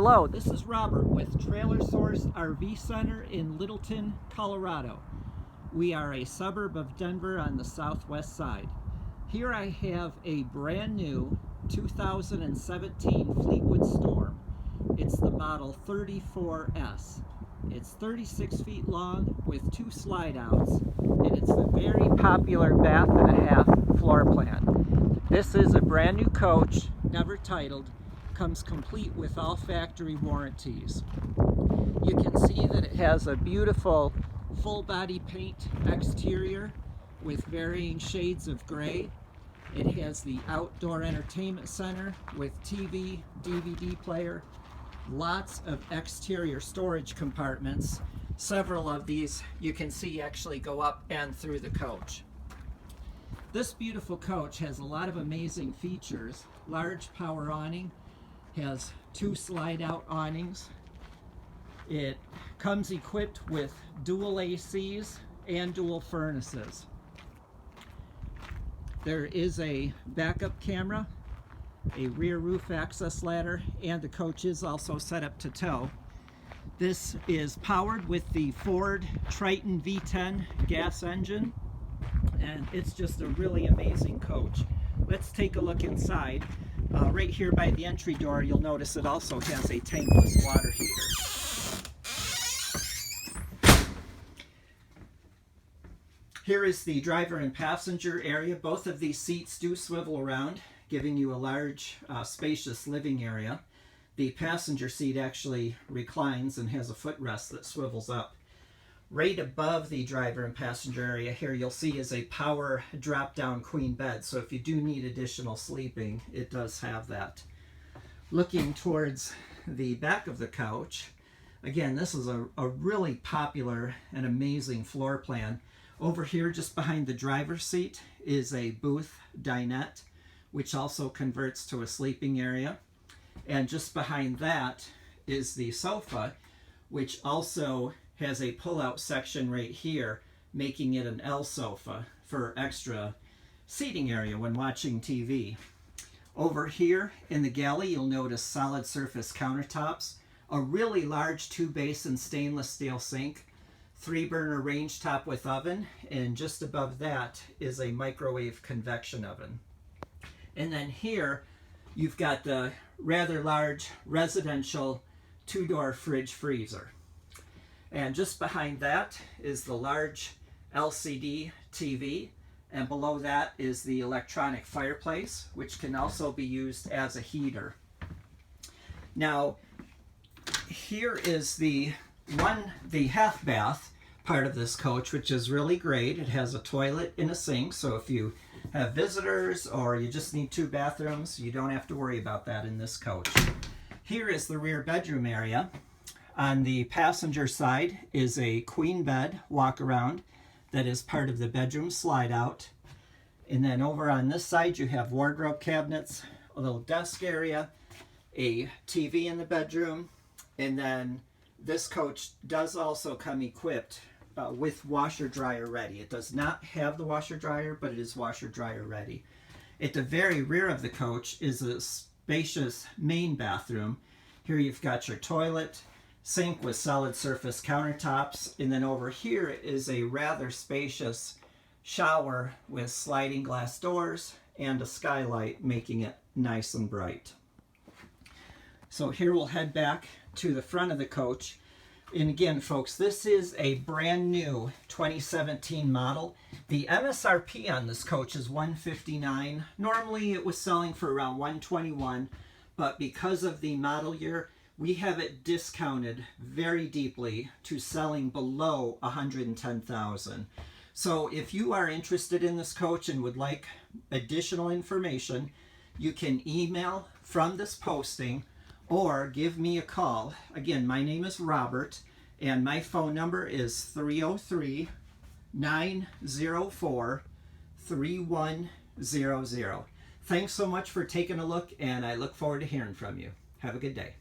Hello, this is Robert with Trailer Source RV Center in Littleton, Colorado. We are a suburb of Denver on the southwest side. Here I have a brand new 2017 Fleetwood Storm. It's the model 34S. It's 36 feet long with 2 slide outs, and it's the very popular bath and a half floor plan. This is a brand new coach, never titled, comes complete with all factory warranties. You can see that it has a beautiful full body paint exterior with varying shades of gray. It has the outdoor entertainment center with TV, DVD player, lots of exterior storage compartments. Several of these you can see actually go up and through the coach. This beautiful coach has a lot of amazing features. Large power awning, has 2 slide out awnings. It comes equipped with dual ACs and dual furnaces. There is a backup camera, a rear roof access ladder, and the coach is also set up to tow. This is powered with the Ford Triton V10 gas engine, and it's just a really amazing coach. Let's take a look inside. Right here by the entry door, you'll notice it also has a tankless water heater. Here is the driver and passenger area. Both of these seats do swivel around, giving you a large, spacious living area. The passenger seat actually reclines and has a footrest that swivels up. Right above the driver and passenger area here, you'll see is a power drop-down queen bed. So if you do need additional sleeping, it does have that. Looking towards the back of the couch, again, this is a really popular and amazing floor plan. Over here, just behind the driver's seat, is a booth dinette, which also converts to a sleeping area. And just behind that is the sofa, which also has a pull-out section right here, making it an L sofa for extra seating area when watching TV. Over here in the galley, you'll notice solid surface countertops, a really large 2-basin stainless steel sink, 3-burner range top with oven, and just above that is a microwave convection oven. And then here, you've got the rather large residential 2-door fridge freezer. And just behind that is the large LCD TV, and below that is the electronic fireplace, which can also be used as a heater. Now, here is the half bath part of this coach, which is really great. It has a toilet and a sink, so if you have visitors or you just need 2 bathrooms, you don't have to worry about that in this coach. Here is the rear bedroom area. On the passenger side is a queen bed walk around that is part of the bedroom slide out. And then over on this side you have wardrobe cabinets, a little desk area, a TV in the bedroom, and then this coach does also come equipped with washer dryer ready. It does not have the washer dryer, but it is washer dryer ready. At the very rear of the coach is a spacious main bathroom. Here you've got your toilet, sink with solid surface countertops, and then over here is a rather spacious shower with sliding glass doors and a skylight, making it nice and bright. So here we'll head back to the front of the coach. And again, folks, this is a brand new 2017 model. The MSRP on this coach is $159. Normally it was selling for around $121, but because of the model year, we have it discounted very deeply to selling below $110,000. So if you are interested in this coach and would like additional information, you can email from this posting or give me a call. Again, my name is Robert, and my phone number is 303-904-3100. Thanks so much for taking a look, and I look forward to hearing from you. Have a good day.